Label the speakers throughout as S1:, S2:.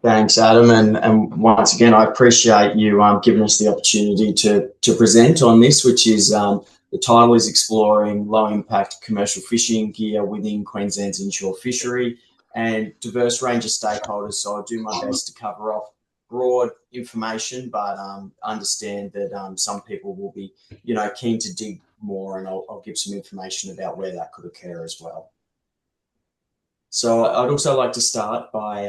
S1: Thanks, Adam. And once again, I appreciate you giving us the opportunity to present on this, which is the title is Exploring Low Impact Commercial Fishing Gear within Queensland's Inshore Fishery, and diverse range of stakeholders. So I'll do my best to cover off broad information, but understand that some people will be, keen to dig more, and I'll give some information about where that could occur as well. So I'd also like to start by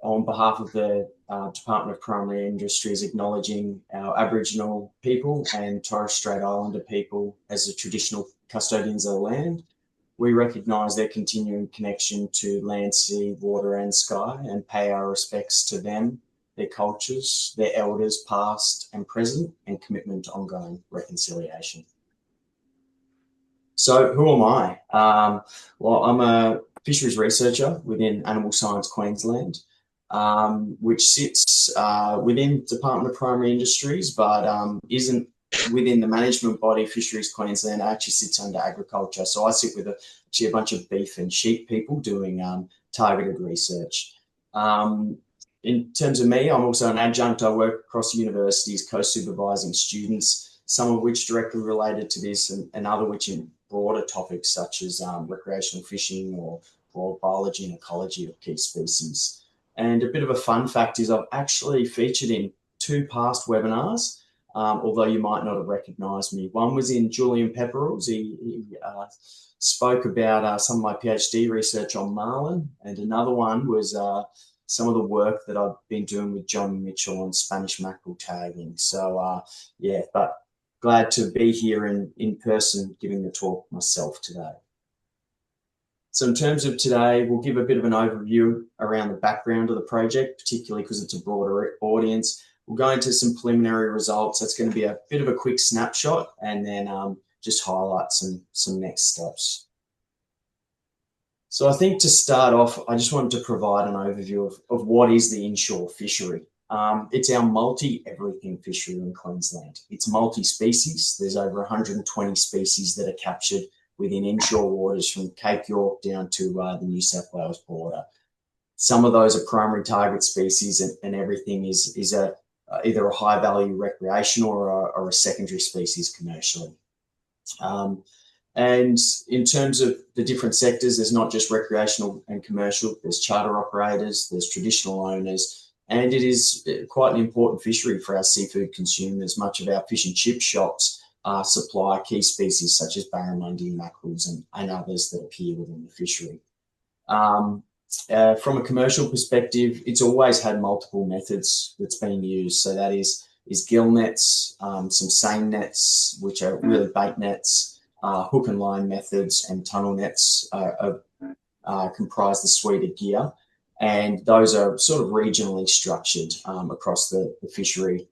S1: on behalf of the Department of Primary Industries, acknowledging our Aboriginal people and Torres Strait Islander people as the traditional custodians of the land. We recognise their continuing connection to land, sea, water and sky, and pay our respects to them, their cultures, their elders past and present, and commitment to ongoing reconciliation. So who am I? Well, I'm a fisheries researcher within Animal Science Queensland, which sits within Department of Primary Industries, but isn't within the management body Fisheries Queensland. It actually sits under agriculture. So I sit with actually a bunch of beef and sheep people doing targeted research. In terms of me, I'm also an adjunct. I work across universities, co-supervising students, some of which directly related to this, and other which in broader topics such as recreational fishing or biology and ecology of key species. And a bit of a fun fact is I've actually featured in 2 past webinars, although you might not have recognised me. One was in Julian Pepperell's. He spoke about some of my PhD research on marlin, and another one was some of the work that I've been doing with John Mitchell on Spanish mackerel tagging. So but glad to be here in person giving the talk myself today. So in terms of today, we'll give a bit of an overview around the background of the project, particularly because it's a broader audience. We'll go into some preliminary results. That's going to be a bit of a quick snapshot, and then just highlight some next steps. So I think to start off, I just wanted to provide an overview of what is the inshore fishery. It's our multi-everything fishery in Queensland. It's multi-species. There's over 120 species that are captured within inshore waters from Cape York down to the New South Wales border. Some of those are primary target species, and everything is either a high value recreational or a secondary species commercially. And in terms of the different sectors, there's not just recreational and commercial, there's charter operators, there's traditional owners, and it is quite an important fishery for our seafood consumers. Much of our fish and chip shops supply key species such as barramundi, mackerels, and others that appear within the fishery. From a commercial perspective, it's always had multiple methods that's been used. So that is gill nets, some seine nets, which are really bait nets, hook and line methods, and tunnel nets comprise the suite of gear. And those are sort of regionally structured across the fishery.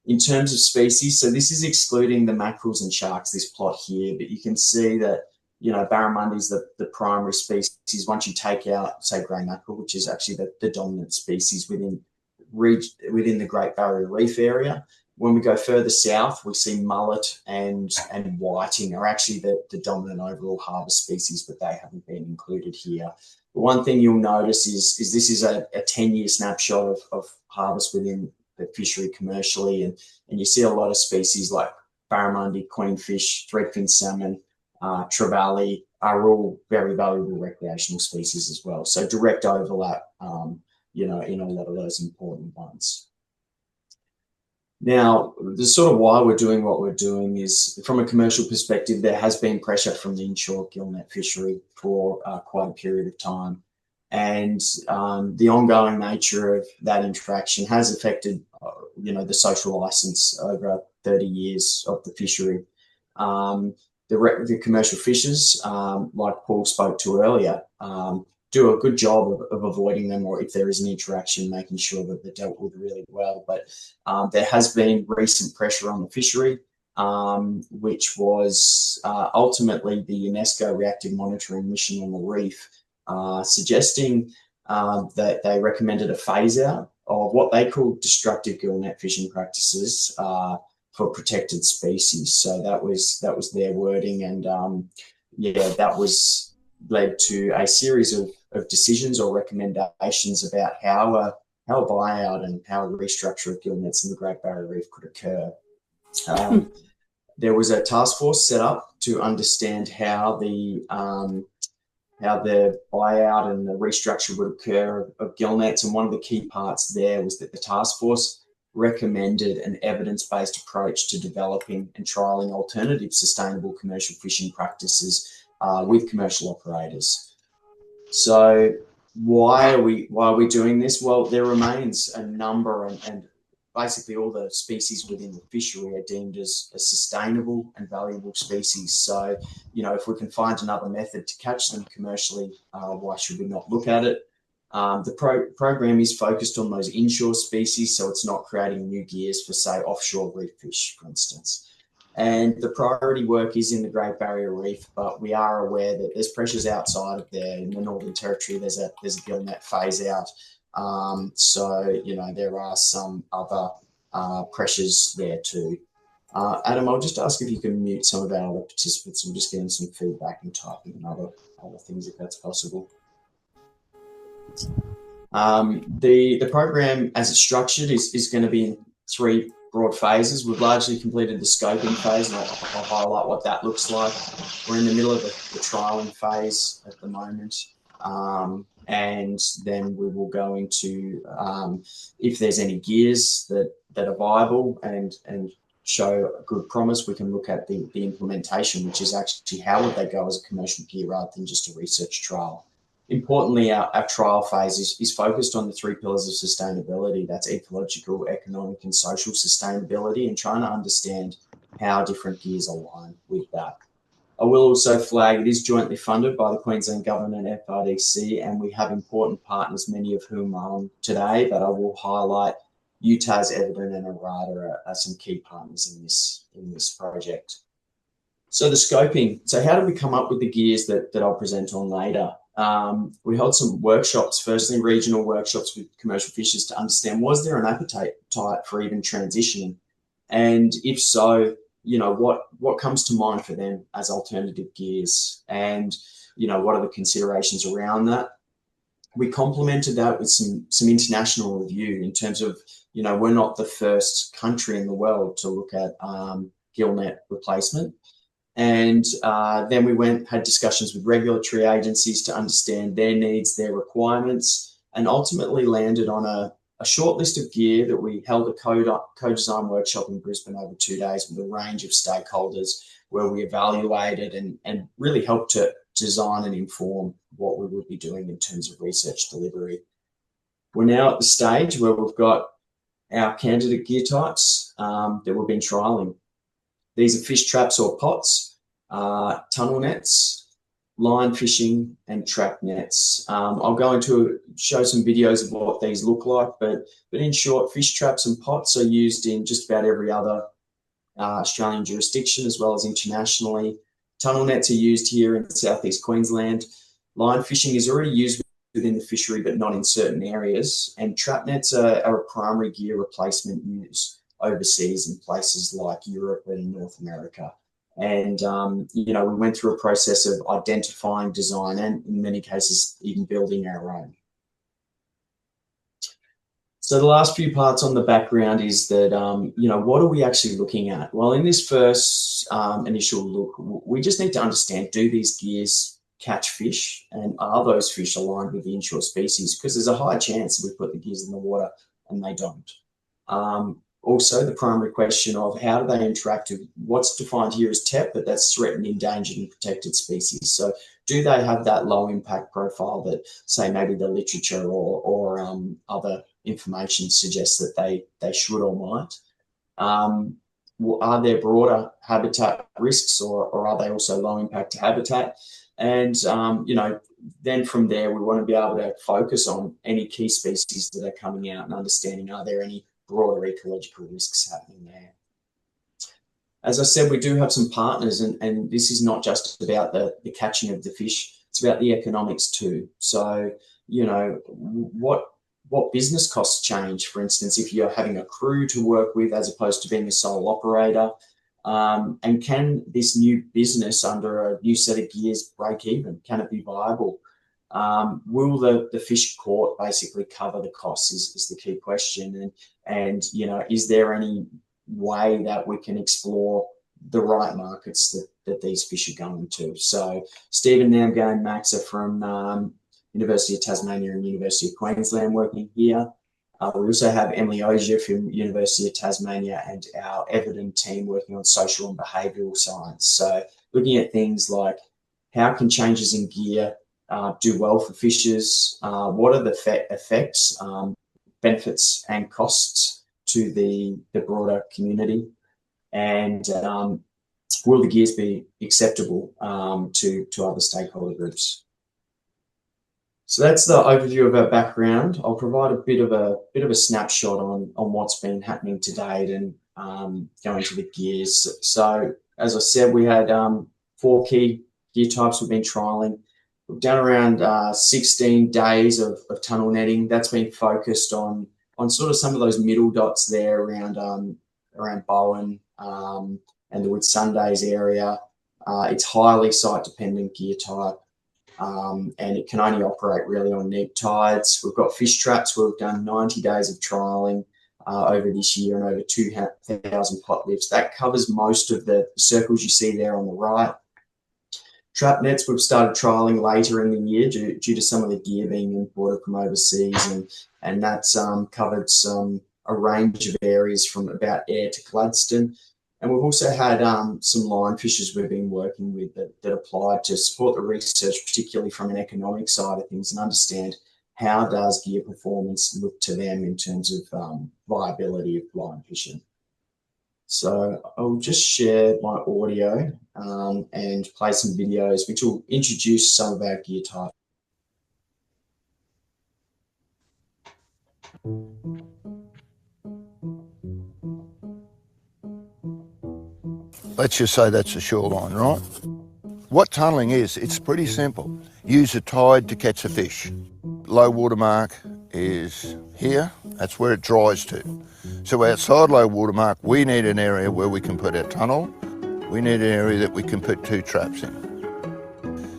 S1: In terms of species, so this is excluding the mackerels and sharks, this plot here, but you can see that, barramundi is the primary species. Once you take out, say, grey mackerel, which is actually the dominant species within the Great Barrier Reef area. When we go further south, we see mullet and whiting are actually the dominant overall harvest species, but they haven't been included here. But one thing you'll notice is this is a 10-year snapshot of harvest within the fishery commercially, and you see a lot of species like barramundi, queenfish, threadfin salmon, trevally are all very valuable recreational species as well. So direct overlap, in a lot of those important ones. Now, the sort of why we're doing what we're doing is, from a commercial perspective, there has been pressure from the inshore gillnet fishery for quite a period of time. And the ongoing nature of that interaction has affected, the social license over 30 years of the fishery. The commercial fishers, like Paul spoke to earlier, do a good job of avoiding them, or if there is an interaction, making sure that they're dealt with really well. But there has been recent pressure on the fishery, which was ultimately the UNESCO reactive monitoring mission on the reef, suggesting that they recommended a phase out of what they call destructive gill net fishing practices for protected species. So that was their wording, and that was led to a series of decisions or recommendations about how how a buyout and how a restructure of gill nets in the Great Barrier Reef could occur. There was a task force set up to understand how the buyout and the restructure would occur of gill nets, and one of the key parts there was that the task force recommended an evidence-based approach to developing and trialling alternative sustainable commercial fishing practices with commercial operators. So why are we doing this? Well, there remains a number, and basically all the species within the fishery are deemed as sustainable and valuable species. So, if we can find another method to catch them commercially, why should we not look at it? The program is focused on those inshore species, so it's not creating new gears for, say, offshore reef fish, for instance. And the priority work is in the Great Barrier Reef, but we are aware that there's pressures outside of there. In the Northern Territory, there's a gill net phase out. So, there are some other pressures there too. Adam, I'll just ask if you can mute some of our other participants. I'm just getting some feedback and typing and other things if that's possible. The program as it's structured is going to be in 3 broad phases. We've largely completed the scoping phase, and I'll highlight what that looks like. We're in the middle of the trialling phase at the moment. And then we will go into if there's any gears that are viable and show a good promise, we can look at the implementation, which is actually how would they go as a commercial gear rather than just a research trial. Importantly, our trial phase is focused on the 3 pillars of sustainability. That's ecological, economic, and social sustainability, and trying to understand how different gears align with that. I will also flag it is jointly funded by the Queensland Government and FRDC, and we have important partners, many of whom are on today, but I will highlight UTAS, Evident, and Arata are some key partners in this project. So the scoping. So how did we come up with the gears that I'll present on later? We held some workshops, firstly regional workshops with commercial fishers to understand, was there an appetite for even transitioning? And if so, what comes to mind for them as alternative gears? And, what are the considerations around that? We complemented that with some international review in terms of, we're not the first country in the world to look at gill net replacement. And then we had discussions with regulatory agencies to understand their needs, their requirements, and ultimately landed on a short list of gear that we held a co-design workshop in Brisbane over 2 days with a range of stakeholders where we evaluated and really helped to design and inform what we would be doing in terms of research delivery. We're now at the stage where we've got our candidate gear types that we've been trialling. These are fish traps or pots, tunnel nets, line fishing, and trap nets. I'll go into show some videos of what these look like, but in short, fish traps and pots are used in just about every other Australian jurisdiction as well as internationally. Tunnel nets are used here in southeast Queensland. Line fishing is already used within the fishery, but not in certain areas. And trap nets are a primary gear replacement used overseas in places like Europe and North America. And, we went through a process of identifying, design, and in many cases, even building our own. So the last few parts on the background is that, what are we actually looking at? Well, in this first initial look, we just need to understand, do these gears catch fish, and are those fish aligned with the inshore species? Because there's a high chance that we put the gears in the water and they don't. Also, the primary question of how do they interact with what's defined here as TEP, but that's threatened, endangered, and protected species. So do they have that low impact profile that, say, maybe the literature or other information suggests that they should or might? Are there broader habitat risks, or are they also low impact to habitat? And, then from there, we want to be able to focus on any key species that are coming out and understanding, are there any broader ecological risks happening there? As I said, we do have some partners, and this is not just about the catching of the fish, it's about the economics too. So, what business costs change, for instance, if you're having a crew to work with as opposed to being a sole operator? And can this new business under a new set of gears break even? Can it be viable? Will the fish court basically cover the costs is the key question. And is there any way that we can explore the right markets that these fish are going to? So Stephen Namgo and Max are from University of Tasmania and University of Queensland working here. We also have Emily Ogier from University of Tasmania and our Everton team working on social and behavioural science. So looking at things like how can changes in gear do well for fishers? What are the effects, benefits and costs to the broader community? And will the gears be acceptable to other stakeholder groups? So that's the overview of our background. I'll provide a bit of a snapshot on what's been happening to date and going to the gears. So as I said, we had 4 key gear types we've been trialling. We've done around 16 days of tunnel netting. That's been focused on sort of some of those middle dots there around Bowen and the Whitsundays area. It's highly site dependent gear type. And it can only operate really on neap tides. We've got fish traps where we've done 90 days of trialling over this year and over 2,000 pot lifts. That covers most of the circles you see there on the right. Trap nets we've started trialling later in the year due to some of the gear being imported from overseas, and that's covered a range of areas from about Ayr to Gladstone. And we've also had some line fishers we've been working with that applied to support the research, particularly from an economic side of things, and understand how does gear performance look to them in terms of viability of line fishing. So I'll just share my audio and play some videos which will introduce some of our gear types.
S2: Let's just say that's a shoreline, right? What tunnelling is, it's pretty simple. Use a tide to catch a fish. Low water mark is here, that's where it dries to. So outside low water mark, we need an area where we can put our tunnel. We need an area that we can put 2 traps in.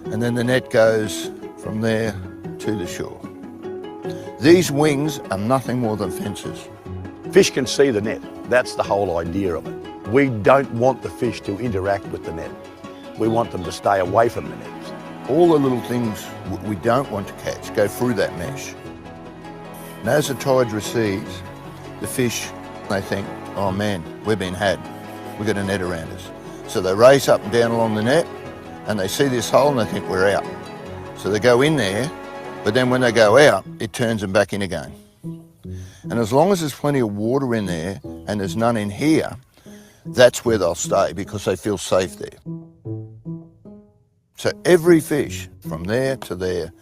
S2: And then the net goes from there to the shore. These wings are nothing more than fences.
S3: Fish can see the net, that's the whole idea of it. We don't want the fish to interact with the net. We want them to stay away from the nets.
S2: All the little things we don't want to catch go through that mesh. And as the tide recedes, the fish, they think, oh man, we've been had. We've got a net around us. So they race up and down along the net and they see this hole and they think we're out. So they go in there, but then when they go out, it turns them back in again. And as long as there's plenty of water in there and there's none in here, that's where they'll stay because they feel safe there. So every fish from there to there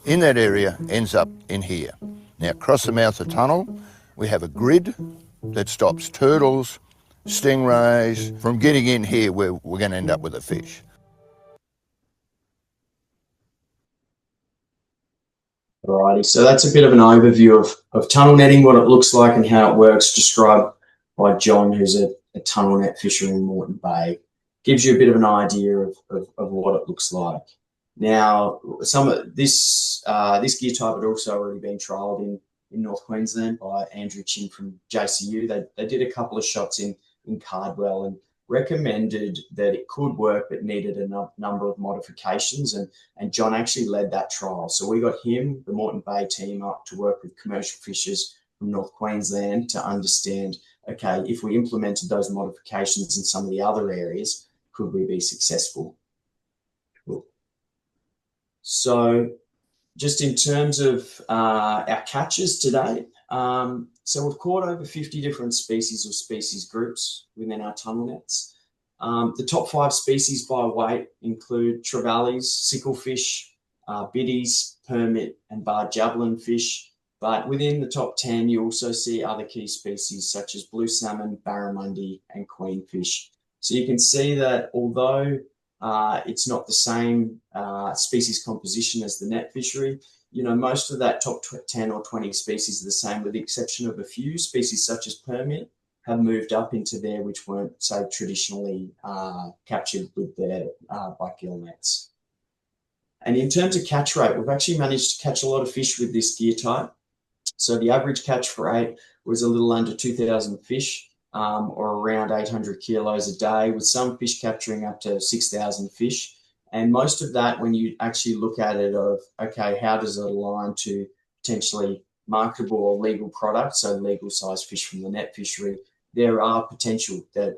S2: in that area ends up in here. Now across the mouth of the tunnel, we have a grid that stops turtles, stingrays from getting in here where we're going to end up with a fish.
S1: Alrighty, so that's a bit of an overview of tunnel netting, what it looks like and how it works, described by John, who's a tunnel net fisher in Moreton Bay. Gives you a bit of an idea of what it looks like. Now, some of this gear type had also already been trialled in North Queensland by Andrew Chin from JCU. They did a couple of shots in Cardwell and recommended that it could work but needed a number of modifications, and John actually led that trial. So we got him, the Moreton Bay team, up to work with commercial fishers from North Queensland to understand, okay, if we implemented those modifications in some of the other areas, could we be successful? Cool. So just in terms of our catches today, so we've caught over 50 different species or species groups within our tunnel nets. The top 5 species by weight include trevallies, sicklefish, biddies, permit and barred javelin fish. But within the top 10, you also see other key species such as blue salmon, barramundi and queenfish. So you can see that although it's not the same species composition as the net fishery, most of that top 10 or 20 species are the same, with the exception of a few species such as permit have moved up into there, which weren't, say, traditionally captured with their by gill nets. And in terms of catch rate, we've actually managed to catch a lot of fish with this gear type. So the average catch rate was a little under 2,000 fish, or around 800 kilos a day, with some fish capturing up to 6,000 fish. And most of that, when you actually look at it of, okay, how does it align to potentially marketable or legal products, so legal size fish from the net fishery, there are potential that,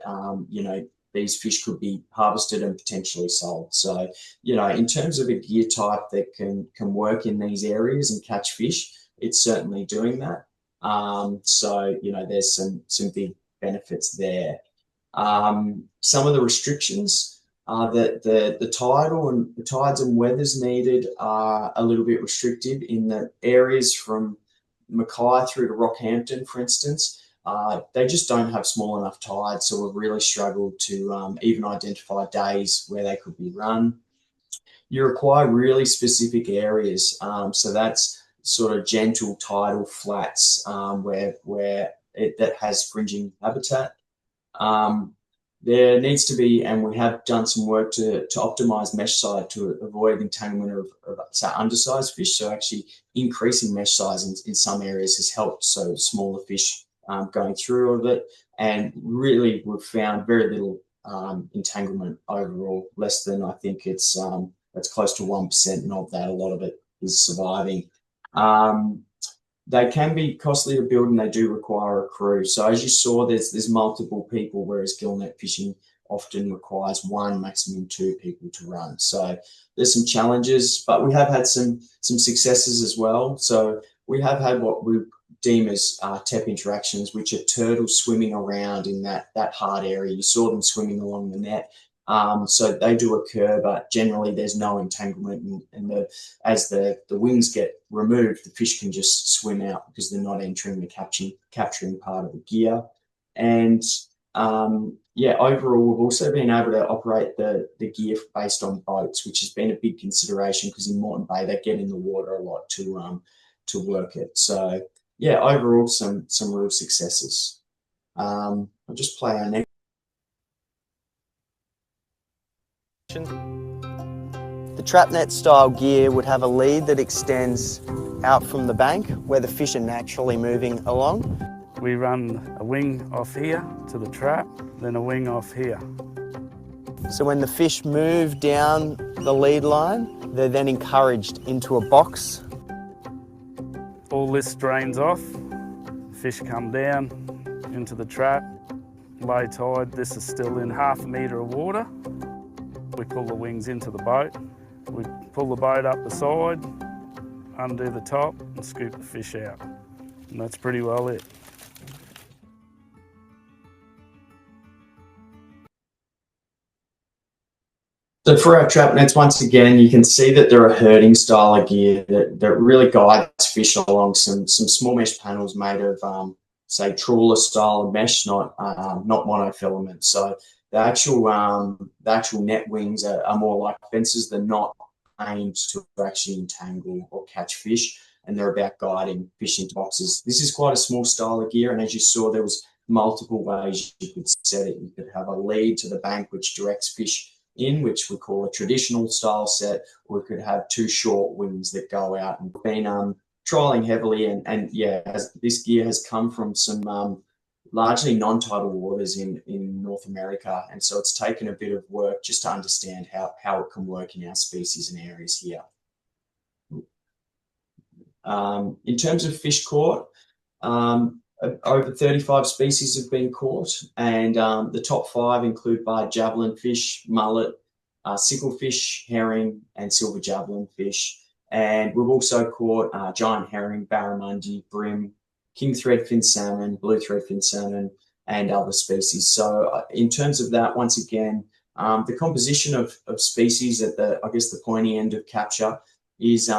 S1: these fish could be harvested and potentially sold. So, in terms of a gear type that can work in these areas and catch fish, it's certainly doing that. There's some big benefits there. Some of the restrictions are that the tides and weathers needed are a little bit restricted in the areas from Mackay through to Rockhampton, for instance. They just don't have small enough tides, so we've really struggled to even identify days where they could be run. You require really specific areas, so that's sort of gentle tidal flats where that has fringing habitat. There needs to be, and we have done some work to optimize mesh size to avoid entanglement of say, undersized fish. So actually increasing mesh size in some areas has helped, so smaller fish going through of it. And really, we've found very little entanglement overall, less than, I think it's close to 1%, and of that, a lot of it is surviving. They can be costly to build, and they do require a crew. So as you saw, there's multiple people, whereas gillnet fishing often requires one, maximum two people to run. So there's some challenges, but we have had some successes as well. So we have had what we deem as TEP interactions, which are turtles swimming around in that hard area. You saw them swimming along the net. So they do occur, but generally there's no entanglement, and as the wings get removed, the fish can just swim out because they're not entering the capturing part of the gear. And overall, we've also been able to operate the gear based on boats, which has been a big consideration because in Moreton Bay they get in the water a lot to work it. So overall, some real successes. I'll just play our next.
S4: The trap net style gear would have a lead that extends out from the bank where the fish are naturally moving along.
S5: We run a wing off here to the trap, then a wing off here.
S4: So when the fish move down the lead line, they're then encouraged into a box.
S5: All this drains off, fish come down into the trap. Low tide, this is still in 1/2 metre of water. We pull the wings into the boat, we pull the boat up the side, undo the top and scoop the fish out. And that's pretty well it.
S1: So for our trap nets, once again, you can see that they're a herding style of gear that really guides fish along some small mesh panels made of, say, trawler style mesh, not monofilament. So the actual net wings are more like fences. They're not aimed to actually entangle or catch fish, and they're about guiding fish into boxes. This is quite a small style of gear, and as you saw, there was multiple ways you could set it. You could have a lead to the bank which directs fish in, which we call a traditional style set, or we could have two short wings that go out. And been trialing heavily, and this gear has come from some largely non-tidal waters in North America, and so it's taken a bit of work just to understand how it can work in our species and areas here. In terms of fish caught, over 35 species have been caught, and the top 5 include barred javelin fish, mullet, sicklefish, herring, and silver javelin fish. And we've also caught giant herring, barramundi, bream, king threadfin salmon, blue threadfin salmon, and other species. So in terms of that, once again, the composition of species at the pointy end of capture is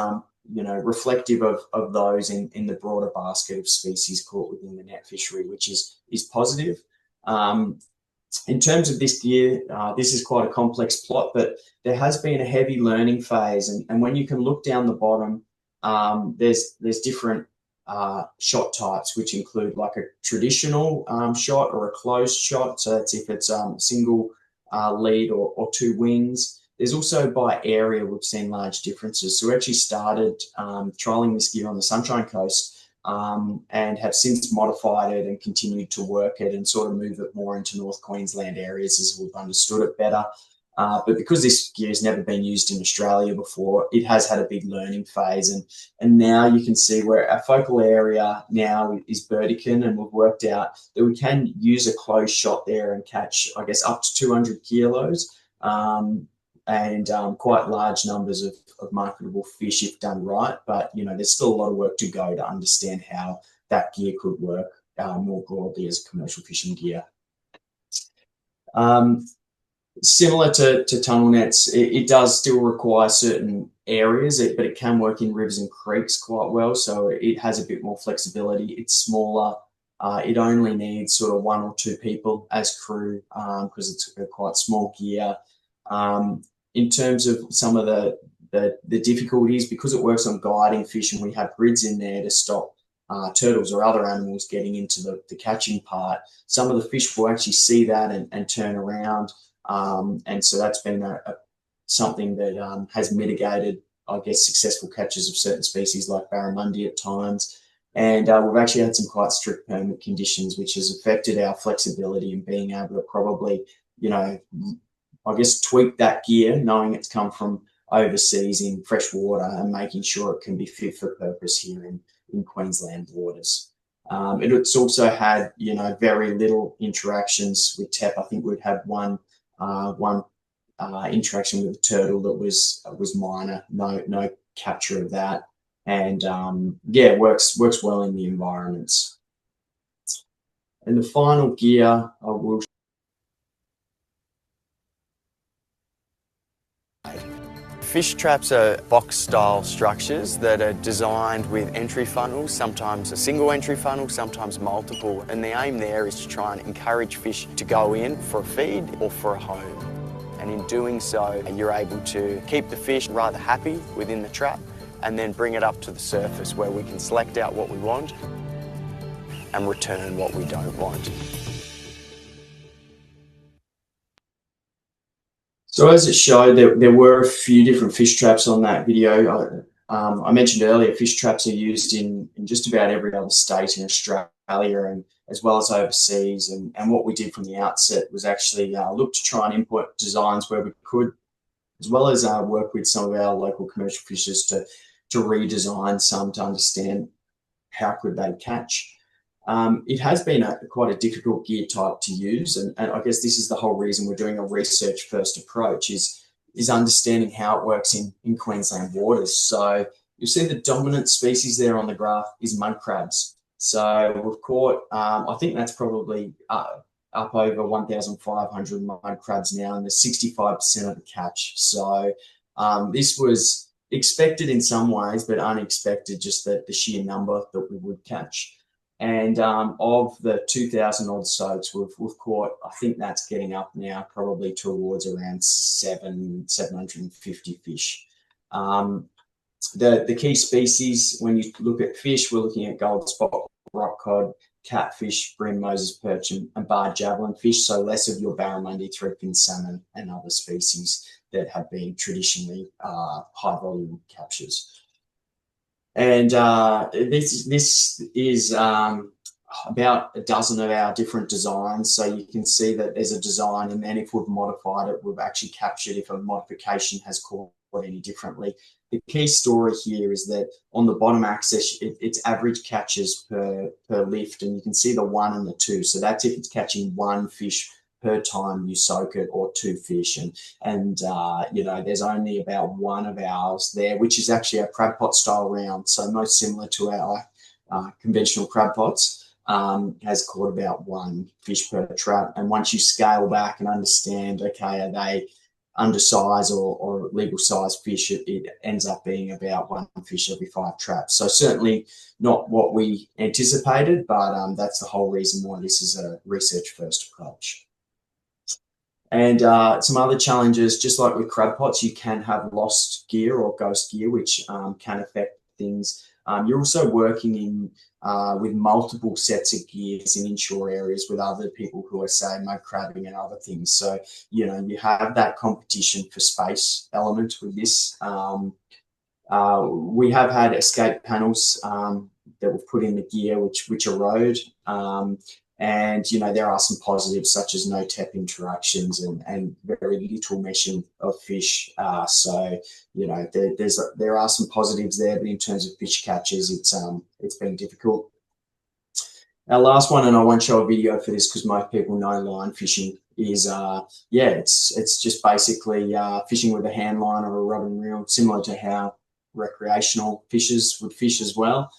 S1: reflective of those in the broader basket of species caught within the net fishery, which is positive. In terms of this gear, this is quite a complex plot, but there has been a heavy learning phase, and when you can look down the bottom, there's different shot types, which include like a traditional shot or a closed shot. So that's if it's single lead or two wings. there's also by area, we've seen large differences. So we actually started trialling this gear on the Sunshine Coast and have since modified it and continued to work it and sort of move it more into North Queensland areas as we've understood it better. But because this gear has never been used in Australia before, it has had a big learning phase. And now you can see where our focal area now is Burdekin, and we've worked out that we can use a closed shot there and catch, I guess, up to 200 kilos and quite large numbers of marketable fish if done right. But, you know, there's still a lot of work to go to understand how that gear could work more broadly as commercial fishing gear. Similar to tunnel nets, it does still require certain areas, but it can work in rivers and creeks quite well. So it has a bit more flexibility. It's smaller. It only needs sort of 1 or 2 people as crew because it's a quite small gear. In terms of some of the difficulties, because it works on guiding fish and we have grids in there to stop turtles or other animals getting into the catching part, some of the fish will actually see that and turn around. And so that's been something that has mitigated, I guess, successful catches of certain species like barramundi at times. And we've actually had some quite strict permit conditions, which has affected our flexibility in being able to probably, you know, I guess, tweak that gear, knowing it's come from overseas in fresh water and making sure it can be fit for purpose here in Queensland waters. It's also had, you know, very little interactions with TEP. I think we've had one interaction with a turtle that was minor, no capture of that, and yeah, works well in the environments. And the final gear I will.
S4: Fish traps are box-style structures that are designed with entry funnels, sometimes a single entry funnel, sometimes multiple, and the aim there is to try and encourage fish to go in for a feed or for a home. And in doing so, you're able to keep the fish rather happy within the trap and then bring it up to the surface where we can select out what we want and return what we don't want.
S1: So as it showed, there were a few different fish traps on that video. I mentioned earlier, fish traps are used in just about every other state in Australia and as well as overseas. And what we did from the outset was actually look to try and input designs where we could, as well as work with some of our local commercial fishers to redesign some to understand how could they catch. It has been quite a difficult gear type to use, and I guess this is the whole reason we're doing a research-first approach is understanding how it works in Queensland waters. So you'll see the dominant species there on the graph is mud crabs. So we've caught, I think that's probably up over 1,500 mud crabs now, and there's 65% of the catch. So this was expected in some ways, but unexpected, just the sheer number that we would catch. And of the 2,000 odd soaks we've caught, I think that's getting up now probably towards around 750 fish. The key species, when you look at fish, we're looking at gold spot, rock cod, catfish, bream, Moses perch, and barred javelin fish. So less of your barramundi, threadfin salmon, and other species that have been traditionally high volume captures. And this is about a dozen of our different designs. So you can see that there's a design, and then if we've modified it, we've actually captured if a modification has caught any differently. The key story here is that on the bottom axis, it's average catches per lift, and you can see the 1 and the 2. So that's if it's catching 1 fish per time you soak it, or 2 fish, and you know, there's only about 1 of ours there, which is actually a crab pot style round, so most similar to our conventional crab pots. Has caught about 1 fish per trap, and once you scale back and understand, okay, are they undersized or legal size fish, it ends up being about 1 fish every 5 traps. So certainly not what we anticipated, but that's the whole reason why this is a research first approach. And some other challenges, just like with crab pots, you can have lost gear or ghost gear, which can affect things. You're also working in with multiple sets of gears in inshore areas with other people who are, say, mud crabbing and other things. So, you know, you have that competition for space element with this. We have had escape panels that we've put in the gear which erode. And, you know, there are some positives such as no TEP interactions and very little meshing of fish. So, you know, there are some positives there, but in terms of fish catches, it's been difficult. Our last one, and I won't show a video for this because most people know line fishing, is it's just basically fishing with a hand line or a rod and reel, similar to how recreational fishers would fish as well.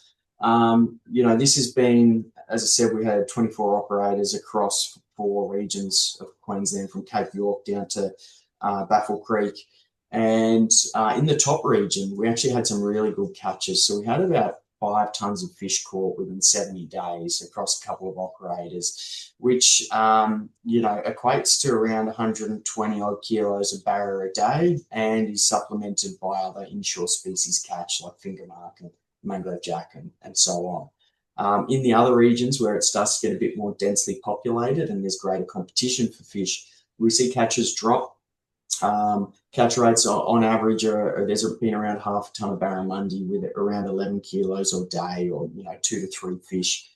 S1: You know, this has been, as I said, we had 24 operators across 4 regions of Queensland, from Cape York down to Baffle Creek. And in the top region, we actually had some really good catches. So we had about 5 tons of fish caught within 70 days across a couple of operators, which, you know, equates to around 120 odd kilos of barra a day and is supplemented by other inshore species catch like fingermark and mangrove jack and so on. In the other regions where it starts to get a bit more densely populated and there's greater competition for fish, we see catches drop. Catch rates on average there's been around half a ton of barramundi with around 11 kilos a day, or, you know, 2 to 3 fish.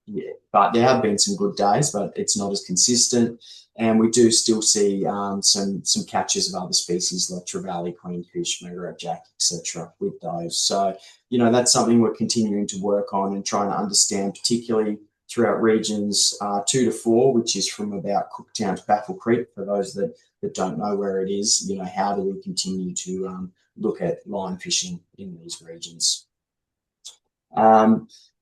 S1: Yeah, but there have been some good days, but it's not as consistent. And we do still see some catches of other species like trevally, queenfish, mangrove jack, etc. with those. So, you know, that's something we're continuing to work on and trying to understand, particularly throughout regions 2 to 4, which is from about Cooktown to Baffle Creek. For those that don't know where it is, you know, how do we continue to look at line fishing in these regions?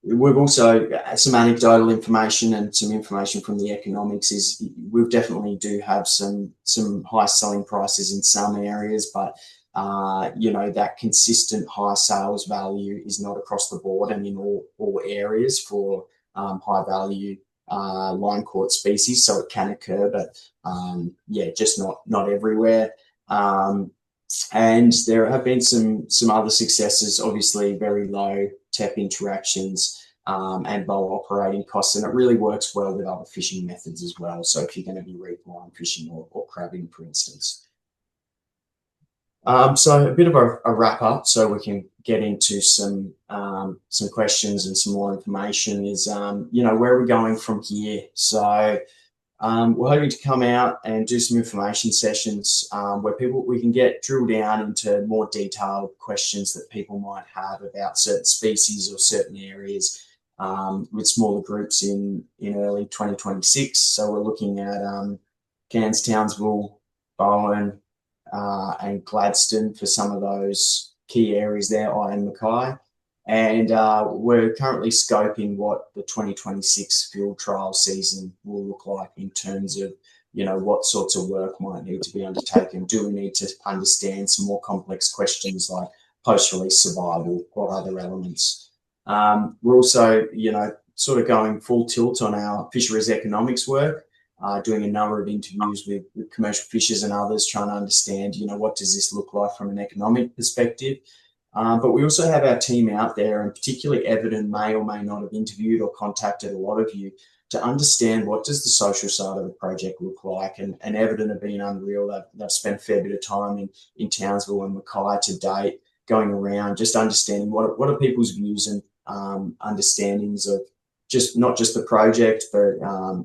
S1: We've also, some anecdotal information and some information from the economics is we definitely do have some high selling prices in some areas, but you know, that consistent high sales value is not across the board and in all areas for high value line caught species. So it can occur, but yeah, just not everywhere. And there have been some other successes, obviously very low TEP interactions and low operating costs, and it really works well with other fishing methods as well. So if you're going to be reef line fishing or crabbing, for instance. So a bit of a wrap up, so we can get into some questions and some more information. Is you know, where are we going from here? So we're hoping to come out and do some information sessions where we can get drill down into more detailed questions that people might have about certain species or certain areas with smaller groups in early 2026. So we're looking at Cairns, Townsville, Bowen, and Gladstone for some of those key areas there, and Mackay. And we're currently scoping what the 2026 field trial season will look like in terms of, you know, what sorts of work might need to be undertaken. Do we need to understand some more complex questions like post-release survival or other elements? We're also, you know, sort of going full tilt on our fisheries economics work, doing a number of interviews with commercial fishers and others, trying to understand, you know, what does this look like from an economic perspective. But we also have our team out there, and particularly Everton may or may not have interviewed or contacted a lot of you to understand what does the social side of the project look like. And Everton have been unreal. They've spent a fair bit of time in Townsville and Mackay to date, going around, just understanding what are people's views and understandings of not just the project, but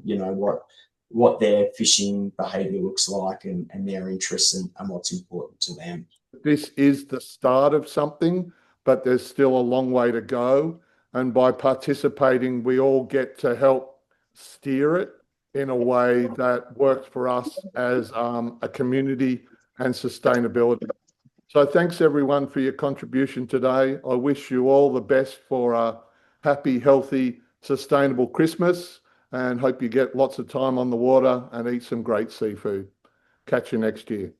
S1: you know, what their fishing behaviour looks like and their interests and what's important to them.
S6: This is the start of something, but there's still a long way to go. And by participating, we all get to help steer it in a way that works for us as a community and sustainability. So thanks everyone for your contribution today. I wish you all the best for a happy, healthy, sustainable Christmas, and hope you get lots of time on the water and eat some great seafood. Catch you next year.